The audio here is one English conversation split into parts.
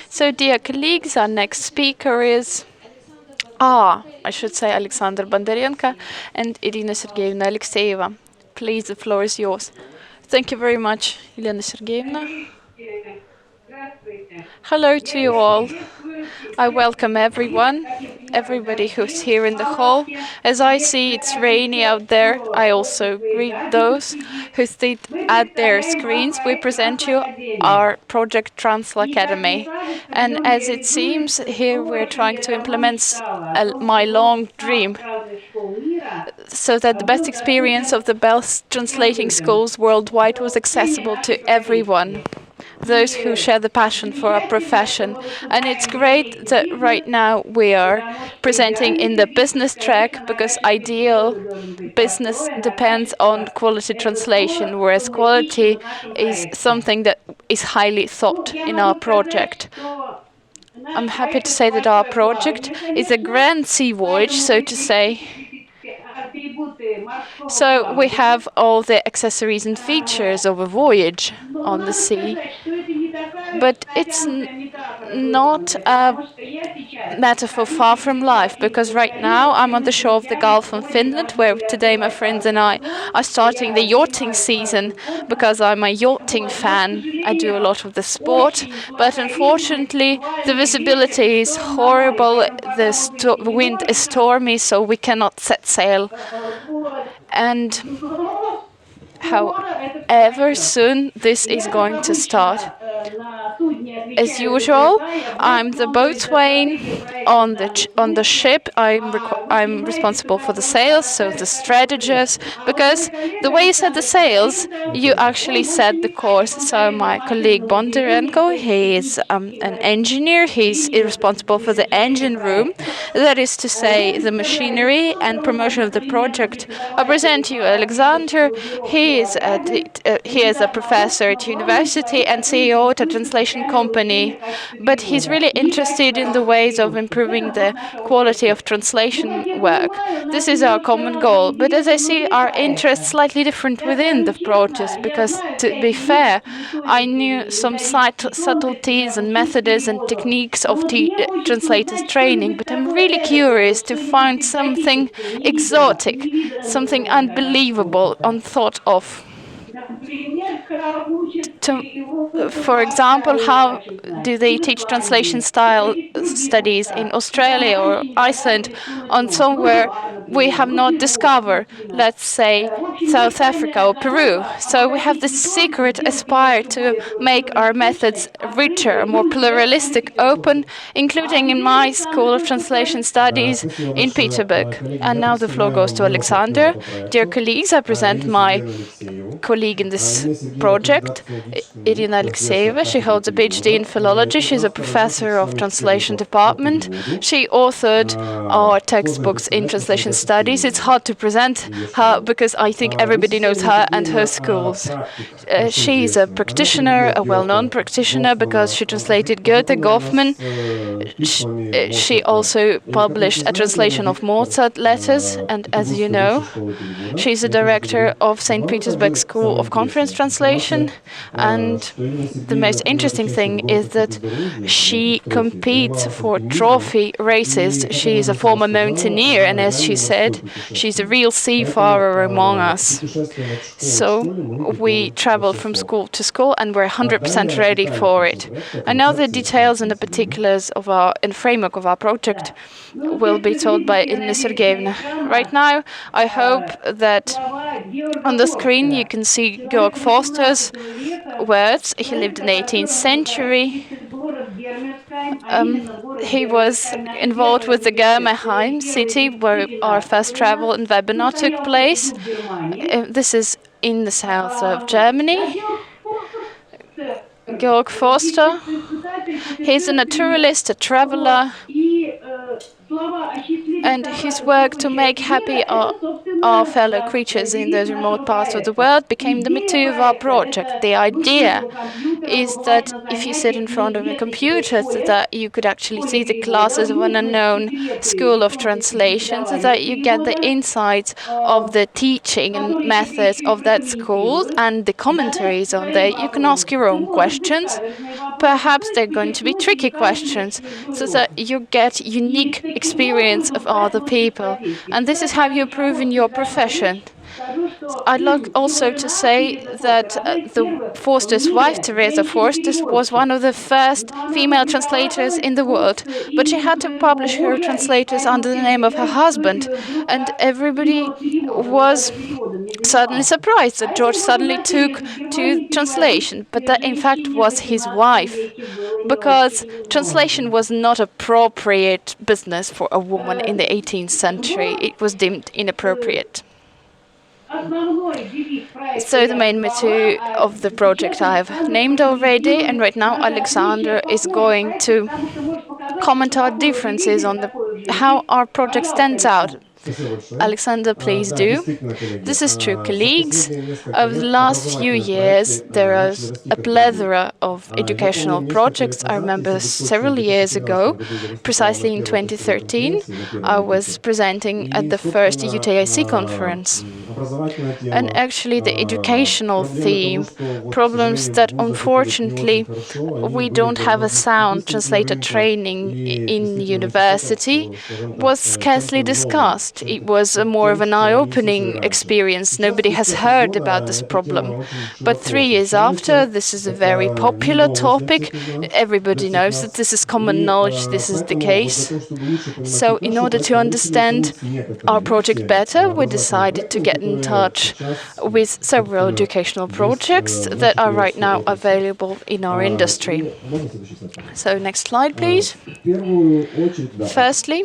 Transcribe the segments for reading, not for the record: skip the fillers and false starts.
So, dear colleagues, our next speaker is, I should say Alexander Bondarenko and Irina Sergeyevna Alekseeva. Please, the floor is yours. Thank you very much, Elena Sergeyevna. Hello to you all. I welcome everybody who's here in the hall. As I see it's rainy out there, I also greet those who sit at their screens. We present you our project TranslAcademy. And as it seems, here we're trying to implement my long dream so that the best experience of the best translating schools worldwide was accessible to everyone, those who share the passion for our profession. And it's great that right now we are presenting in the business track, because ideal business depends on quality translation, whereas quality is something that is highly thought in our project. I'm happy to say that our project is a grand sea voyage, so to say. So we have all the accessories and features of a voyage on the sea. But it's not a metaphor far from life, because right now I'm on the shore of the Gulf of Finland, where today my friends and I are starting the yachting season, because I'm a yachting fan. I do a lot of the sport, but unfortunately the visibility is horrible, the wind is stormy, so we cannot set sail. And however soon this is going to start. As usual, I'm the boatswain on the ship. I'm responsible for the sails, so the strategist, because the way you set the sails, you actually set the course. So my colleague Bondarenko, he is an engineer. He's responsible for the engine room, that is to say, the machinery and promotion of the project. I present you Alexander. He is a professor at university and CEO at a translation company, but he's really interested in the ways of improving the quality of translation work. This is our common goal, but as I see, our interests slightly different within the project, because to be fair, I knew some subtleties and methods and techniques of translators training, but I'm really curious to find something exotic, something unbelievable, unthought of. For example, how do they teach translation style studies in Australia or Iceland, on somewhere we have not discovered, let's say South Africa or Peru? So we have this secret aspire to make our methods richer, more pluralistic, open, including in my School of Translation Studies in Peterborough. And now the floor goes to Alexander. Dear colleagues, I present my colleague in this project, Irina Alekseeva. She holds a PhD in philology. She's a professor of translation department. She authored our textbooks in translation studies. It's hard to present her because I think everybody knows her and her schools. She's a practitioner, a well-known practitioner, because she translated Goethe, Goffman. She also published a translation of Mozart letters, and as you know, she's a director of St. Petersburg School of Conference Translation. And the most interesting thing is that she competes for trophy races. She is a former mountaineer, and as she said, she's a real seafarer among us. So we travel from school to school, and we're 100% ready for it. I know the details and the particulars of and framework of our project will be told by Irina Sergeyevna. Right now, I hope that on the screen you can see Georg Forster's words. He lived in the 18th century. He was involved with the Germersheim city, where our first travel and webinar took place. This is in the south of Germany. Georg Forster, he's a naturalist, a traveler, and his work to make happy our our fellow creatures in those remote parts of the world became the motive of our project. The idea is that if you sit in front of a computer, so that you could actually see the classes of an unknown school of translation, so that you get the insights of the teaching and methods of that school and the commentaries on there. You can ask your own questions. Perhaps they're going to be tricky questions, so that you get unique experience of other people. And this is how you improve in your profession. I'd like also to say that the Forster's wife, Teresa Forster, was one of the first female translators in the world, but she had to publish her translators under the name of her husband, and everybody was suddenly surprised that George suddenly took to translation, but that in fact was his wife, because translation was not appropriate business for a woman in the 18th century. It was deemed inappropriate. So the main motive of the project I've named already, and right now Alexander is going to comment our differences on how our project stands out. Alexander, please do. This is true, colleagues. Over the last few years, there is a plethora of educational projects. I remember several years ago, precisely in 2013, I was presenting at the first UTIC conference. And actually, the educational theme, problems that unfortunately we don't have a sound translator training in university, was scarcely discussed. It was more of an eye-opening experience. Nobody has heard about this problem. But 3 years after, this is a very popular topic. Everybody knows that this is common knowledge, this is the case. So in order to understand our project better, we decided to get in touch with several educational projects that are right now available in our industry. So next slide, please. Firstly,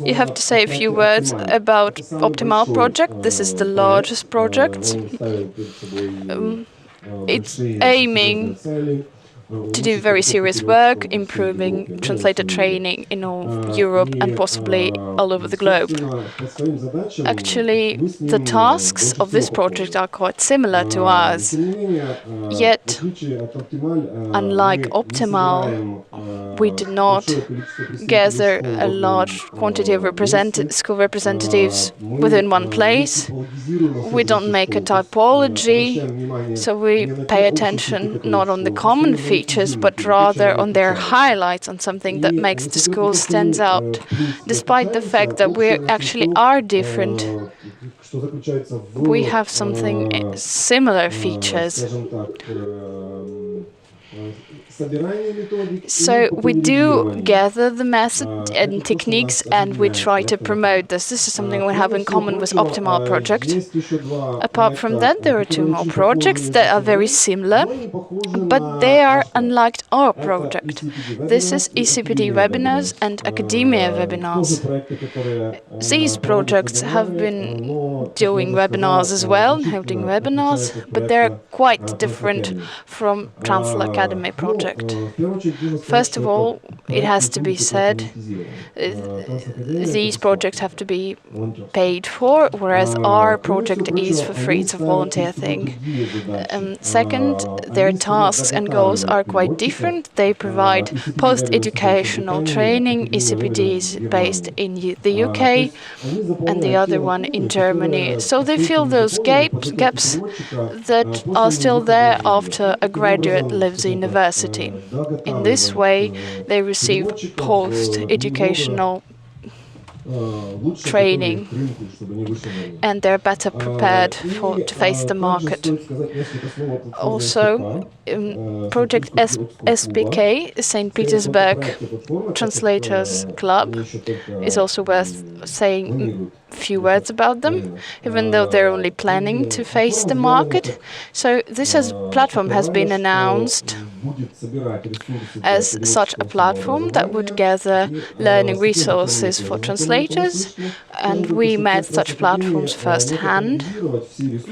you have to say a few words about Optimal project. This is the largest project. It's aiming to do very serious work, improving translator training in all Europe and possibly all over the globe. Actually, the tasks of this project are quite similar to ours. Yet, unlike Optimal, we did not gather a large quantity of school representatives within one place. We don't make a typology, so we pay attention not on the common features, but rather on their highlights, on something that makes the school stand out. Despite the fact that we actually are different, we have something similar features. So we do gather the method and techniques, and we try to promote this. This is something we have in common with Optimal project. Apart from that, there are two more projects that are very similar, but they are unlike our project. This is ECPD webinars and academia webinars. These projects have been doing webinars as well, holding webinars, but they're quite different from TranslAcademy project. First of all, it has to be said, these projects have to be paid for, whereas our project is for free. It's a volunteer thing. Second, their tasks and goals are quite different. They provide post-educational training. ECPD is based in the UK and the other one in Germany. So they fill those gaps that are still there after a graduate leaves the university. In this way, they receive post-educational training, and they're better prepared to face the market. Also, Project SPK, St. Petersburg Translators Club, is also worth saying a few words about them, even though they're only planning to face the market. So this platform has been announced as such a platform that would gather learning resources for translators, and we met such platforms firsthand.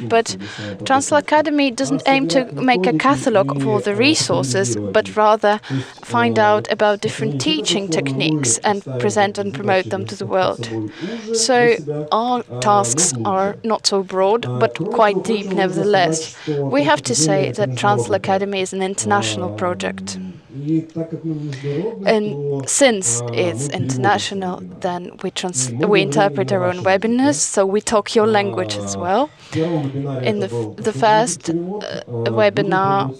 But TranslAcademy doesn't aim to make a catalog of all the resources, but rather find out about different teaching techniques and present and promote them to the world. So our tasks are not so broad, but quite deep nevertheless. We have to say that TranslAcademy is an international project. And since it's international, then we interpret our own webinars, so we talk your language as well. In the first webinar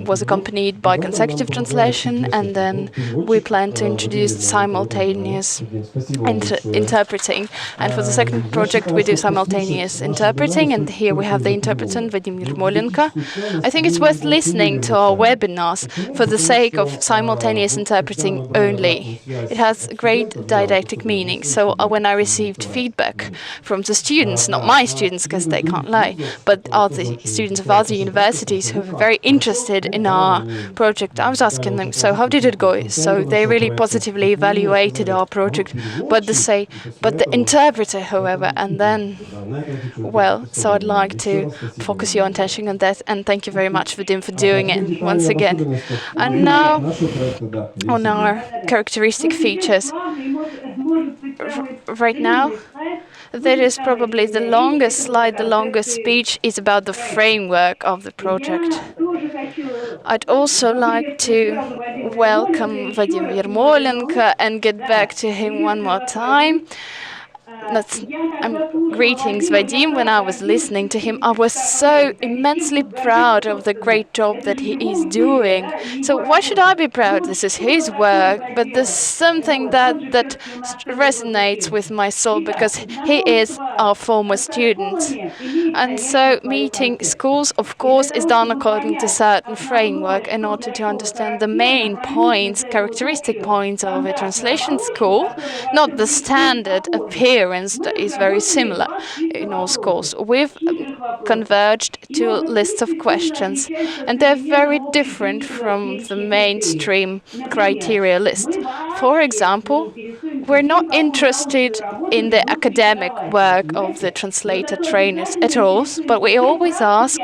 was accompanied by consecutive translation, and then we plan to introduce simultaneous interpreting. And for the second project, we do simultaneous interpreting, and here we have the interpreter, Vadim Yermolenko. I think it's worth listening to our webinars for the sake of simultaneous interpreting only. It has great didactic meaning. So when I received feedback from the students, not my students because they can't lie, but other students of other universities who were very interested in our project, I was asking them, so how did it go? So they really positively evaluated our project, but the interpreter, however, and then, well, so I'd like to focus your attention on that, and thank you very much, Vadim, for doing it once again. And now, on our characteristic features. Right now, that is probably the longest slide, the longest speech is about the framework of the project. I'd also like to welcome Vadim Yermolenko and get back to him one more time. Greetings, Vadim. When I was listening to him, I was so immensely proud of the great job that he is doing. So why should I be proud? This is his work, but there's something that resonates with my soul because he is our former student. And so meeting schools, of course, is done according to certain framework in order to understand the main points, characteristic points of a translation school, not the standard appearance that is very similar in all schools. We've converged to lists of questions, and they're very different from the mainstream criteria list. For example, we're not interested in the academic work of the translator trainers at all, but we always ask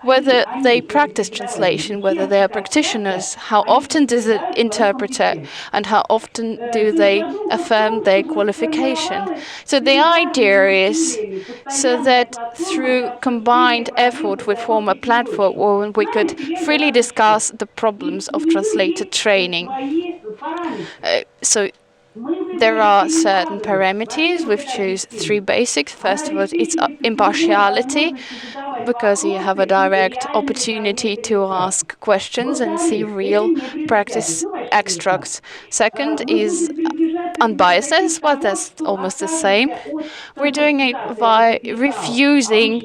whether they practice translation, whether they are practitioners, how often does it interpreter, and how often do they affirm their qualification. So the idea is so that through combined effort we form a platform where we could freely discuss the problems of translator training. So there are certain parameters. We've chosen 3 basics. First of all, it's impartiality, because you have a direct opportunity to ask questions and see real practice extracts. Second is unbiasedness, well, that's almost the same. We're doing it by refusing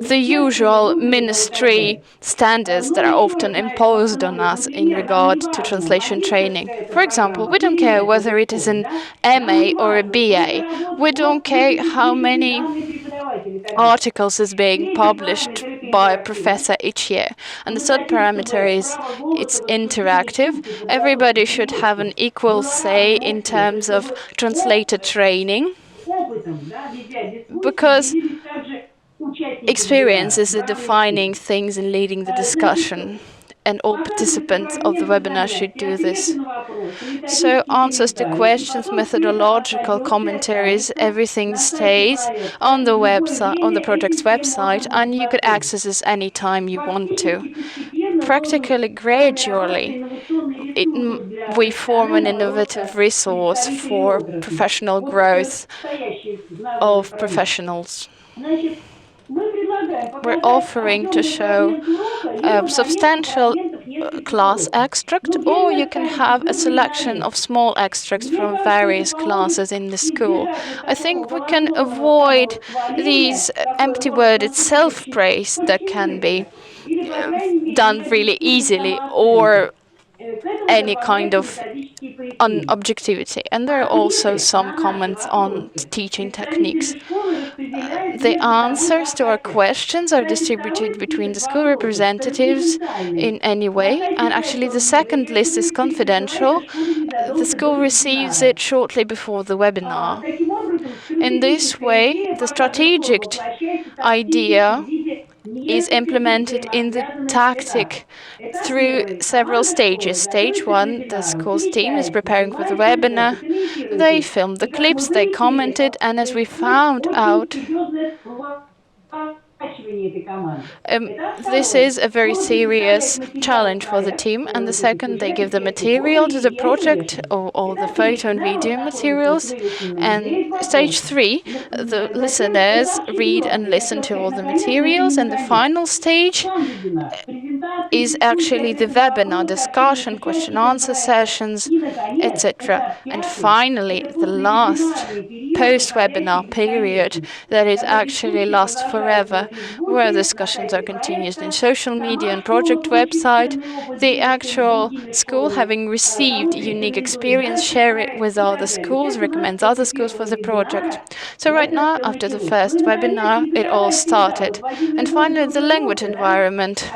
the usual ministry standards that are often imposed on us in regard to translation training. For example, we don't care whether it is an MA or a BA. We don't care how many articles is being published by a professor each year. And the third parameter is it's interactive. Everybody should have an equal say in terms of translator training, because experience is the defining things in leading the discussion, and all participants of the webinar should do this. So answers to questions, methodological commentaries, everything stays on the website, on the project's website, and you could access this anytime you want to. Practically, gradually, we form an innovative resource for professional growth of professionals. We're offering to show a substantial class extract, or you can have a selection of small extracts from various classes in the school. I think we can avoid these empty-worded self-praise that can be done really easily, or any kind of objectivity. And there are also some comments on teaching techniques. The answers to our questions are distributed between the school representatives in any way, and actually the second list is confidential. The school receives it shortly before the webinar. In this way, the strategic idea is implemented in the tactic through several stages. Stage 1, the school's team is preparing for the webinar. They filmed the clips, they commented, and as we found out, this is a very serious challenge for the team. And the second, they give the material to the project, or all the photo and video materials. And stage 3, the listeners read and listen to all the materials. And the final stage is actually the webinar discussion, question-answer sessions, etc. And finally, the last post-webinar period that is actually lasts forever, where discussions are continued in social media and project website. The actual school, having received unique experience, share it with other schools, recommends other schools for the project. So right now, after the first webinar, it all started. And finally, the language environment.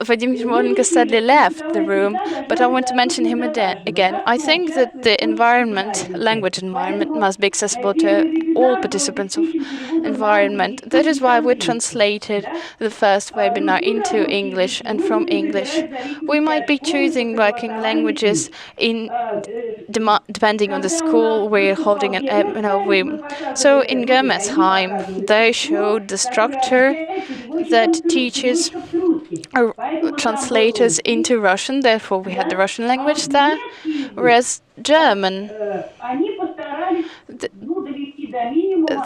Vadim Bondarenko sadly left the room, but I want to mention him again. I think that the language environment, must be accessible to all participants of environment. That is why we translated the first webinar into English and from English. We might be choosing working languages depending on the school we're holding So in Germersheim, they showed the structure that teaches translators into Russian. Therefore, we had the Russian language there, whereas German,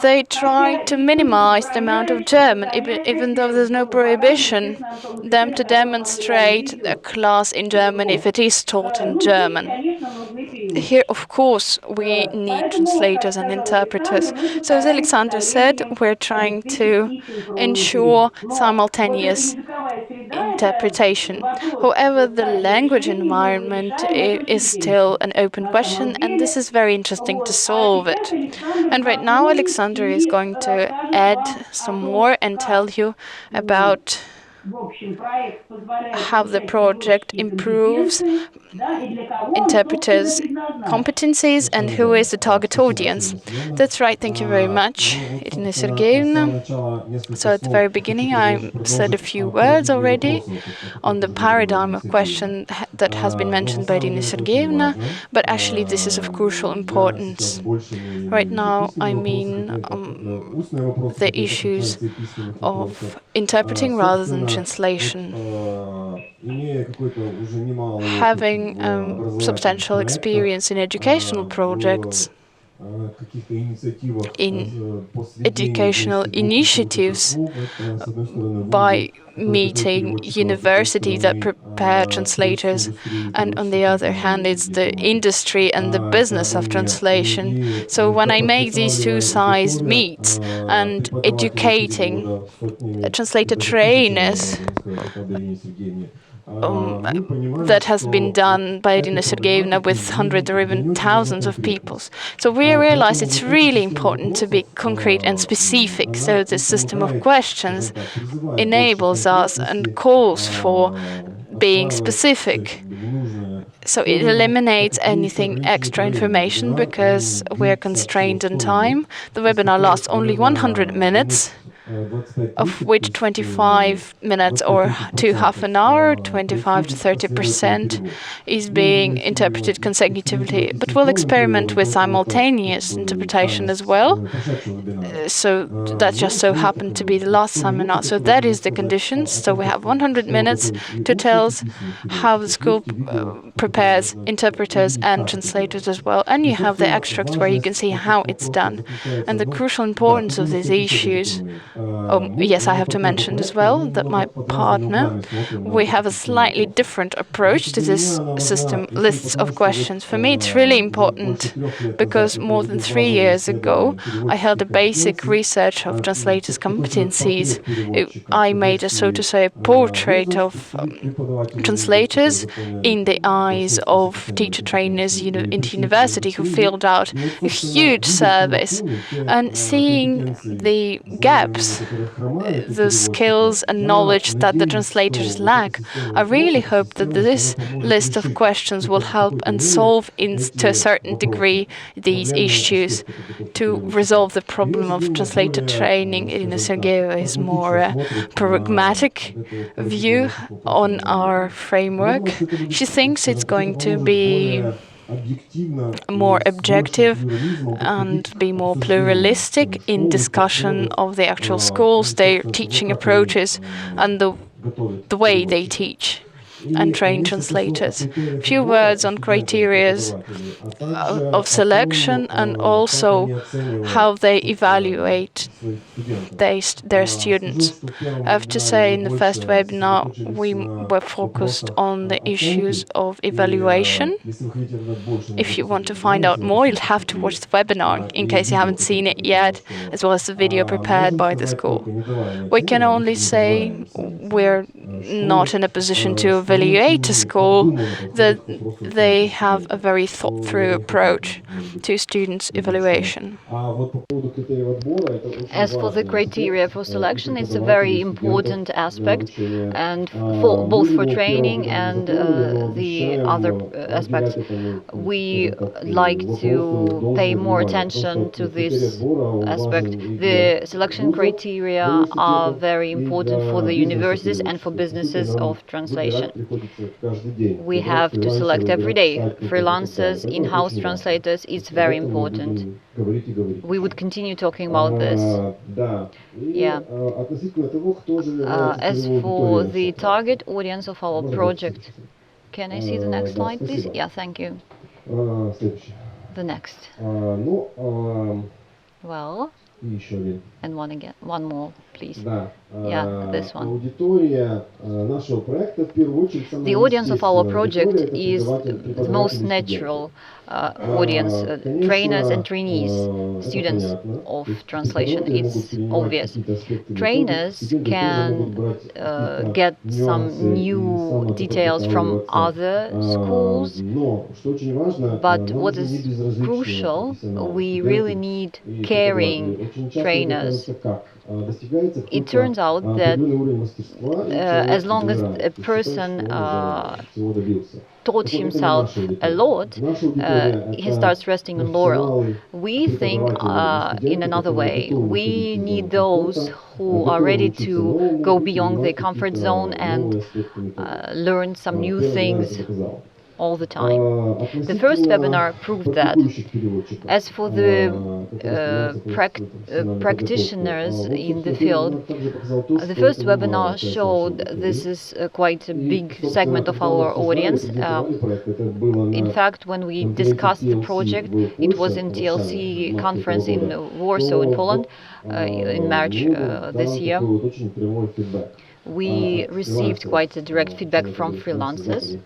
they try to minimize the amount of German, even though there's no prohibition them to demonstrate a class in German if it is taught in German. Here, of course, we need translators and interpreters. So as Alexander said, we're trying to ensure simultaneous interpretation. However, the language environment is still an open question, and this is very interesting to solve it. And right now, Alexander is going to add some more and tell you about how the project improves interpreters' competencies and who is the target audience. That's right, thank you very much, Irina Sergeyevna. So at the very beginning, I said a few words already on the paradigm of question that has been mentioned by Irina Sergeyevna, but actually this is of crucial importance. Right now, I mean the issues of interpreting rather than translation. Having substantial experience in educational projects, in educational initiatives, by meeting universities that prepare translators, and on the other hand, it's the industry and the business of translation. So when I make these two sides meet and educating translator trainers, that has been done by Irina Sergeyevna with hundreds or even thousands of people. So we realize it's really important to be concrete and specific. So the system of questions enables us and calls for being specific. So it eliminates anything extra information because we're constrained in time. The webinar lasts only 100 minutes. Of which 25 minutes or to half an hour, 25 to 30% is being interpreted consecutively. But we'll experiment with simultaneous interpretation as well. So that just so happened to be the last seminar. So that is the conditions. So we have 100 minutes to tell us how the school prepares interpreters and translators as well. And you have the extracts where you can see how it's done and the crucial importance of these issues. Yes, I have to mention as well that my partner, we have a slightly different approach to this system, lists of questions. For me, it's really important because more than 3 years ago, I held a basic research of translators' competencies. I made a, so to say, portrait of translators in the eyes of teacher trainers in university who filled out a huge service, and seeing the gaps, the skills and knowledge that the translators lack, I really hope that this list of questions will help and solve to a certain degree these issues. To resolve the problem of translator training, Irina Sergeyeva is more a pragmatic view on our framework. She thinks it's going to be more objective and be more pluralistic in discussion of the actual schools, their teaching approaches, and the way they teach and train translators. Few words on criteria of selection and also how they evaluate their students. I have to say, in the first webinar, we were focused on the issues of evaluation. If you want to find out more, you'll have to watch the webinar in case you haven't seen it yet, as well as the video prepared by the school. We can only say we're not in a position to evaluate a school, that they have a very thought-through approach to students' evaluation. As for the criteria for selection, it's a very important aspect, and both for training and the other aspects. We like to pay more attention to this aspect. The selection criteria are very important for the universities and for businesses of translation. We have to select every day. Freelancers, in-house translators, it's very important. We would continue talking about this. Yeah. As for the target audience of our project, can I see the next slide, please? Yeah, thank you. The next. Well, and one more, please. Yeah, this one. The audience of our project is the most natural audience, trainers and trainees, students of translation. It's obvious. Trainers can get some new details from other schools, but what is crucial, we really need caring trainers. It turns out that as long as a person taught himself a lot, he starts resting on laurel. We think in another way. We need those who are ready to go beyond their comfort zone and learn some new things all the time. The first webinar proved that. As for the practitioners in the field, the first webinar showed this is quite a big segment of our audience. In fact, when we discussed the project, it was in TLC conference in Warsaw in Poland in March this year. We received quite a direct feedback from freelancers.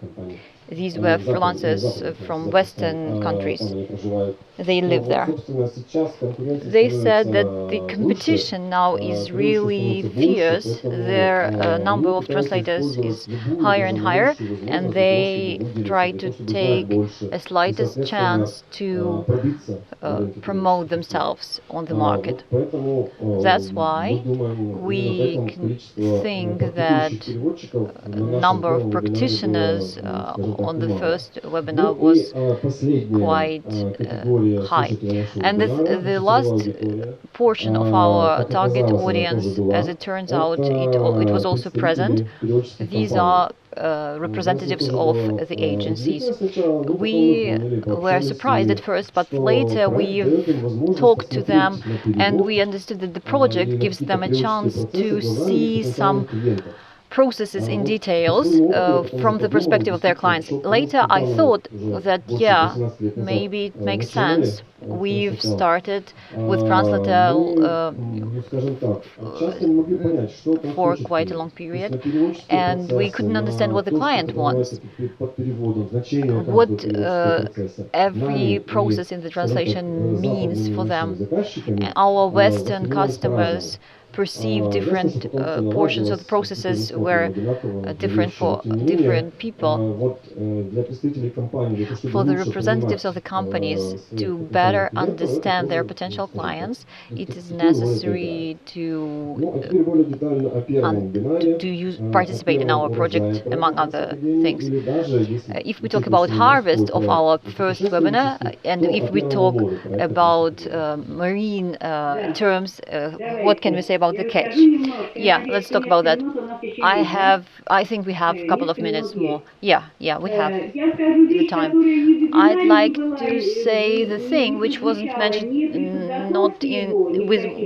These were freelancers from Western countries. They live there. They said that the competition now is really fierce. Their number of translators is higher and higher, and they try to take a slightest chance to promote themselves on the market. That's why we can think that number of practitioners on the first webinar was quite high. And the last portion of our target audience, as it turns out, it was also present. These are representatives of the agencies. We were surprised at first, but later we talked to them and we understood that the project gives them a chance to see some processes in details from the perspective of their clients. Later, I thought that, yeah, maybe it makes sense. We've started with translator for quite a long period, and we couldn't understand what the client wants, what every process in the translation means for them. And our Western customers perceive different portions of the processes were different for different people. For the representatives of the companies to better understand their potential clients, it is necessary to participate in our project, among other things. If we talk about harvest of our first webinar, and if we talk about marine terms, what can we say about the catch? Yeah, let's talk about that. I think we have a couple of minutes more. Yeah, we have the time. I'd like to say the thing which wasn't mentioned,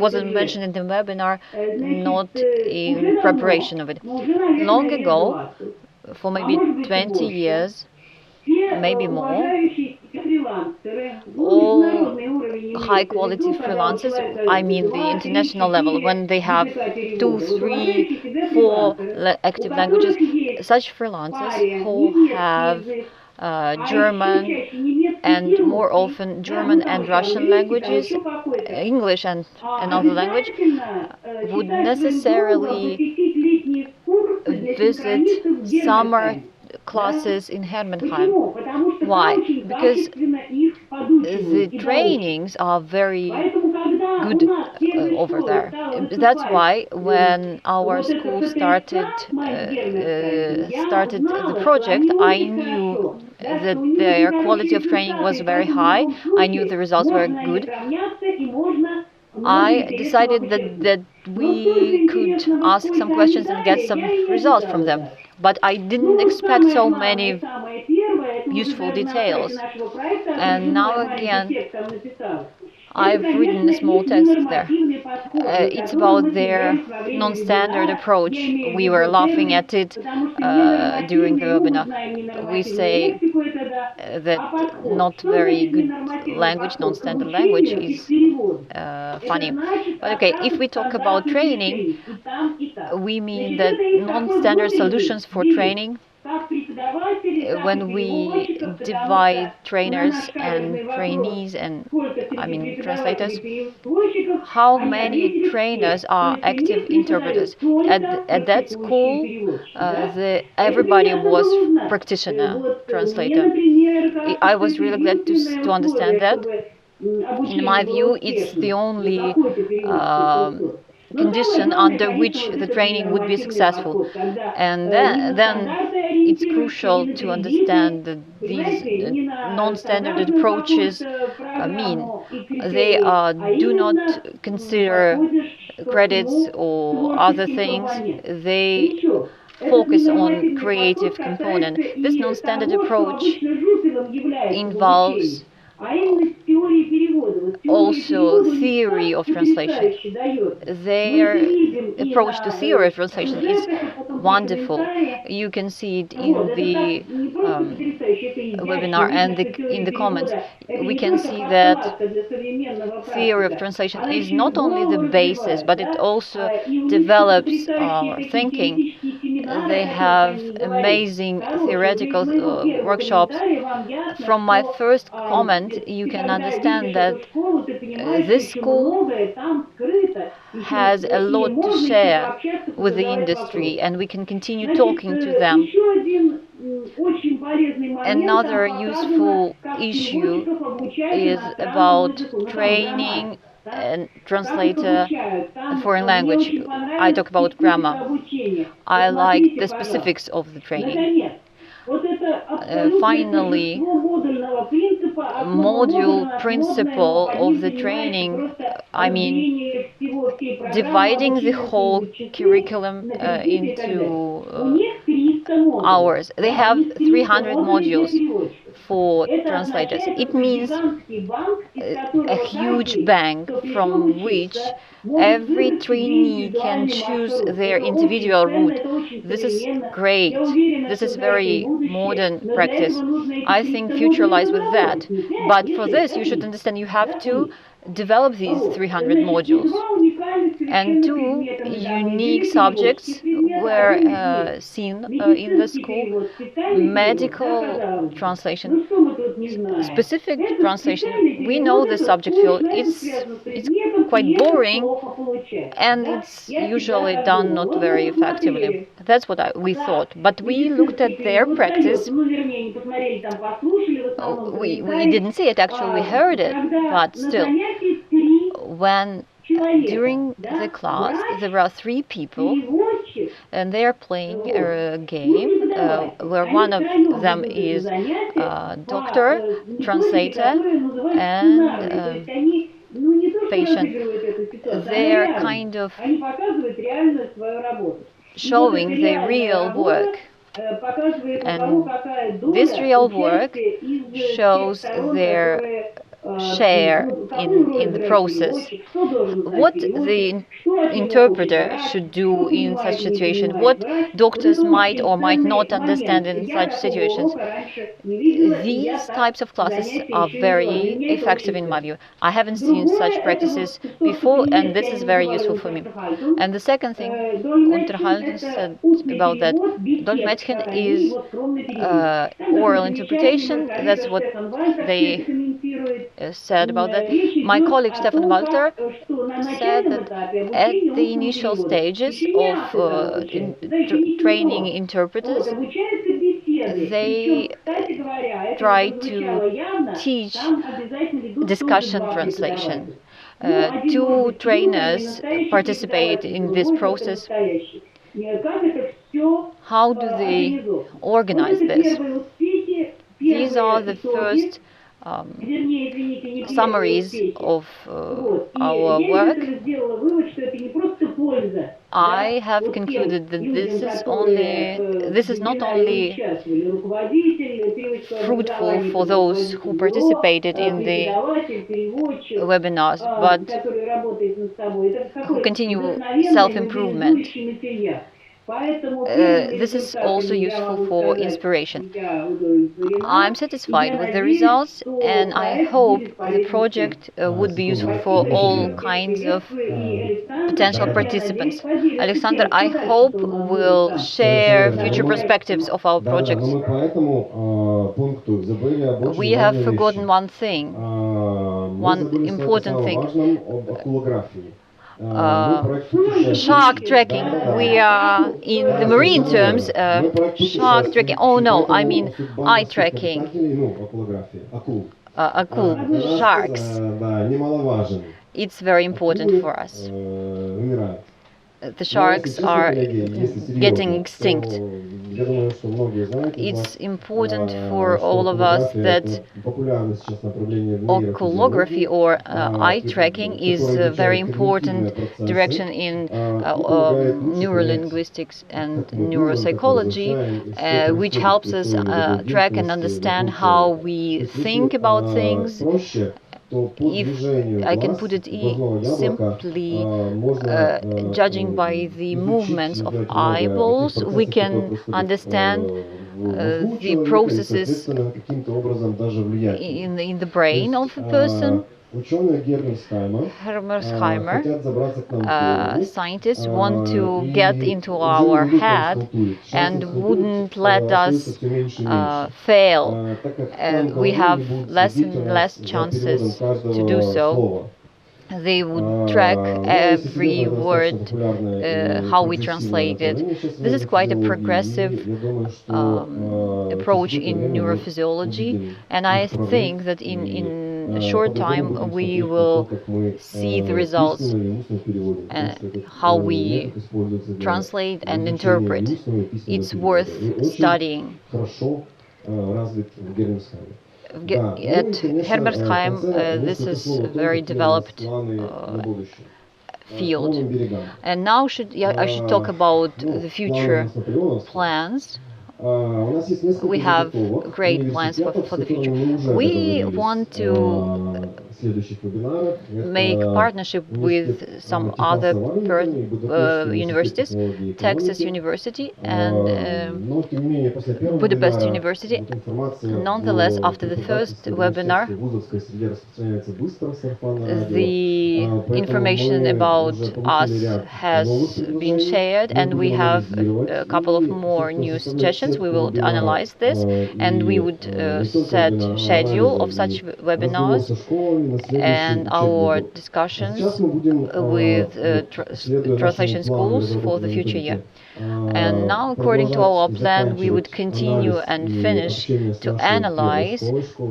wasn't mentioned in the webinar, not in preparation of it. Long ago, for maybe 20 years, maybe more, all high quality freelancers, I mean the international level, when they have 2, 3, 4 active languages, such freelancers who have German and more often German and Russian languages, English and another language, would necessarily visit summer classes in Hermanheim. Why? Because the trainings are very good over there. That's why when our school started the project, I knew that their quality of training was very high. I knew the results were good. I decided that we could ask some questions and get some results from them. But I didn't expect so many useful details. And now again, I've written a small text there. It's about their non-standard approach. We were laughing at it during the webinar. We say that not very good language, non-standard language is funny. But okay, if we talk about training, we mean that non-standard solutions for training. When we divide trainers and trainees and translators, how many trainers are active interpreters? At that school, everybody was practitioner translator. I was really glad to understand that. In my view, it's the only condition under which the training would be successful. And then it's crucial to understand that these non-standard approaches mean. They do not consider credits or other things. They focus on creative component. This non-standard approach involves also theory of translation. Their approach to theory of translation is wonderful. You can see it in the webinar and in the comments. We can see that theory of translation is not only the basis, but it also develops our thinking. They have amazing theoretical workshops. From my first comment, you can understand that this school has a lot to share with the industry, and we can continue talking to them. Another useful issue is about training and translator foreign language. I talk about grammar. I like the specifics of the training. Finally, module principle of the training, dividing the whole curriculum into hours. They have 300 modules. for translators. It means a huge bank from which every trainee can choose their individual route. This is great. This is very modern practice. I think future lies with that. But for this, you should understand you have to develop these 300 modules. And two unique subjects were seen in the school: medical translation, specific translation. We know the subject field. It's quite boring, and it's usually done not very effectively. That's what we thought. But we looked at their practice. We didn't see it, actually, we heard it, but still, when during the class there are 3 people and they are playing a game where one of them is doctor, translator, and patient. They are kind of showing their real work. And this real work shows their share in the process. What the interpreter should do in such situation, what doctors might or might not understand in such situations. These types of classes are very effective in my view. I haven't seen such practices before, and this is very useful for me. And the second thing Unterhaltung said about that, Dolmetschen is oral interpretation. That's what they said about that. My colleague Stefan Walter said that at the initial stages of training interpreters, they try to teach discussion translation. 2 trainers participate in this process. How do they organize this? These are the first summaries of our work. I have concluded that this is not only fruitful for those who participated in the webinars, but who continue self-improvement. This is also useful for inspiration. I'm satisfied with the results, and I hope the project would be useful for all kinds of potential participants. Alexander, I hope we'll share future perspectives of our projects. We have forgotten one thing, one important thing. Shark tracking. We are in the marine terms. Shark tracking. Oh no, I mean eye tracking. Akul, sharks. It's very important for us. The sharks are getting extinct. It's important for all of us that oculography or eye tracking is a very important direction in neurolinguistics and neuropsychology, which helps us track and understand how we think about things. If I can put it simply, judging by the movements of eyeballs, we can understand the processes in the brain of a person. Hermersheimer, scientists want to get into our head and wouldn't let us fail. We have less and less chances to do so. They would track every word, how we translate it. This is quite a progressive approach in neurophysiology, and I think that in a short time we will see the results, how we translate and interpret. It's worth studying. At Hermersheim, this is a very developed field. And now I should talk about the future plans we have great plans for the future. We want to make partnership with some other universities, Texas University and Budapest University. Nonetheless, after the first webinar, the information about us has been shared, and we have a couple of more new suggestions. We will analyze this, and we would set schedule of such webinars and our discussions with translation schools for the future year. And now, according to our plan, we would continue and finish to analyze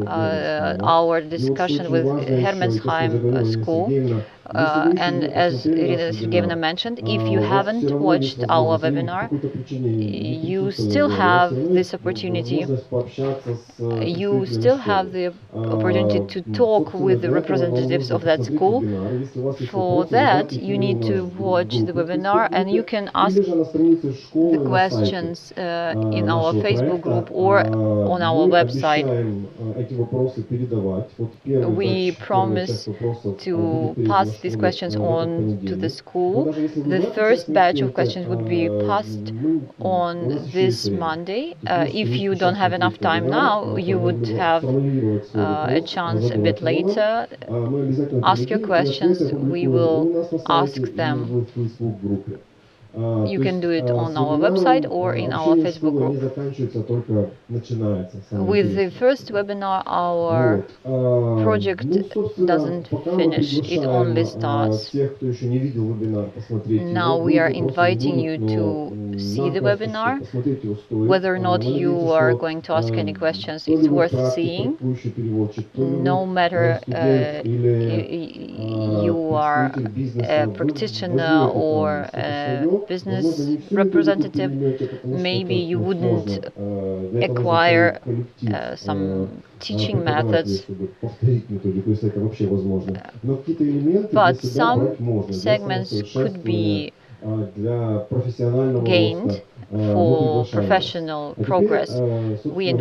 our discussion with Hermensheim School. And as Irina Sergeyevna mentioned, if you haven't watched our webinar, you still have this opportunity. You still have the opportunity to talk with the representatives of that school. For that, you need to watch the webinar, and you can ask the questions in our Facebook group or on our website. We promise to pass these questions on to the school. The first batch of questions would be passed on this Monday. If you don't have enough time now, you would have a chance a bit later. Ask your questions. We will ask them. You can do it on our website or in our Facebook group. With the first webinar, our project doesn't finish, it only starts. Now we are inviting you to see the webinar. Whether or not you are going to ask any questions, it's worth seeing. No matter you are a practitioner or a business representative, maybe you wouldn't acquire some teaching methods, but some segments could be gained for professional progress. We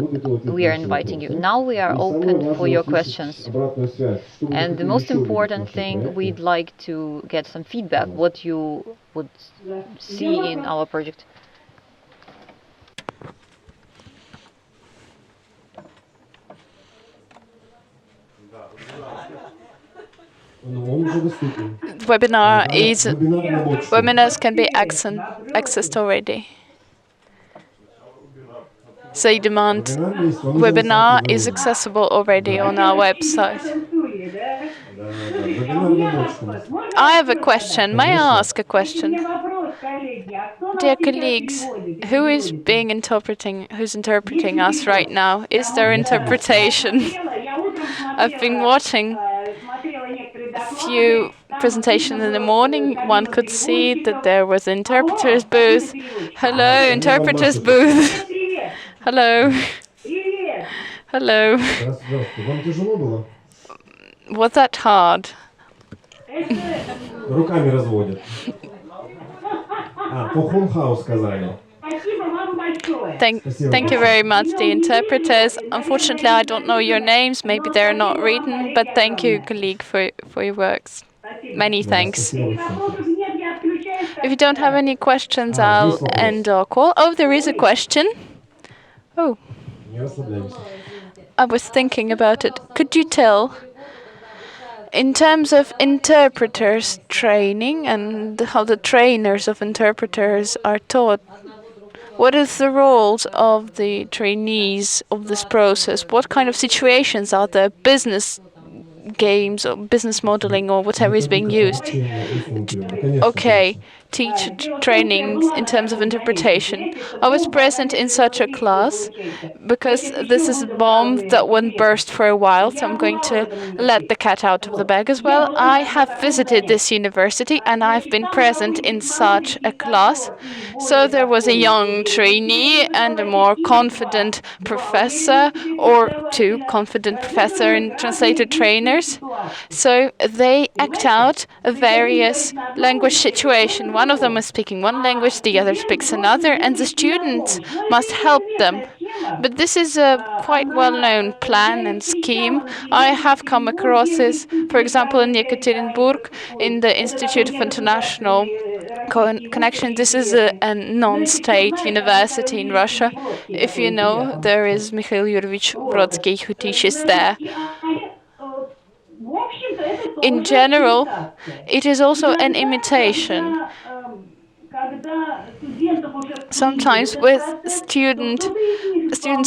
are inviting you. Now we are open for your questions. And the most important thing, we'd like to get some feedback, what you would see in our project. Webinars can be accessed already. Say demand webinar is accessible already on our website. I have a question. May I ask a question? Dear colleagues, who's interpreting us right now? Is there interpretation? I've been watching a few presentations in the morning. One could see that there was an interpreter's booth. Hello, interpreter's booth. Hello. Hello. Was that hard? Руками разводят. сказали. Thank you very much, the interpreters. Unfortunately, I don't know your names. Maybe they're not written, but thank you, colleague, for your works. Many thanks. If you don't have any questions, I'll end our call. Oh, there is a question. Oh. I was thinking about it. Could you tell, in terms of interpreters training and how the trainers of interpreters are taught, what is the roles of the trainees of this process? What kind of situations are there? Business games or business modeling or whatever is being used? Okay, teacher training in terms of interpretation. I was present in such a class because this is a bomb that won't burst for a while, so I'm going to let the cat out of the bag as well. I have visited this university and I've been present in such a class. So there was a young trainee and a more confident professor, or two confident professor and translator trainers. So they act out a various language situation. one of them is speaking one language, the other speaks another, and the students must help them. But this is a quite well-known plan and scheme. I have come across this, for example, in Yekaterinburg, in the Institute of International Connection. This is a non-state university in Russia. If you know, there is Mikhail Yurovich Brodsky who teaches there. In general, it is also an imitation. Sometimes with students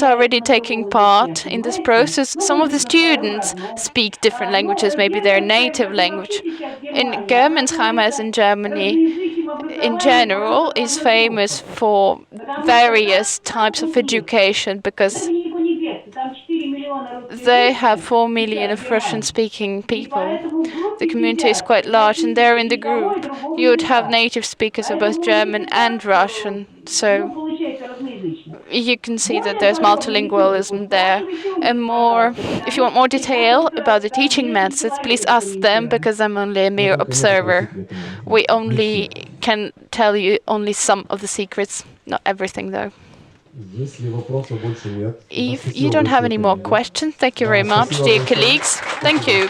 are already taking part in this process. Some of the students speak different languages, maybe their native language. In Germensheim, as in Germany, in general, is famous for various types of education because they have 4 million of Russian-speaking people. The community is quite large, and there in the group you would have native speakers of both German and Russian. So you can see that there's multilingualism there. And more, if you want more detail about the teaching methods, please ask them, because I'm only a mere observer. We only can tell you only some of the secrets, not everything though. If you don't have any more questions, thank you very much, dear colleagues. Thank you.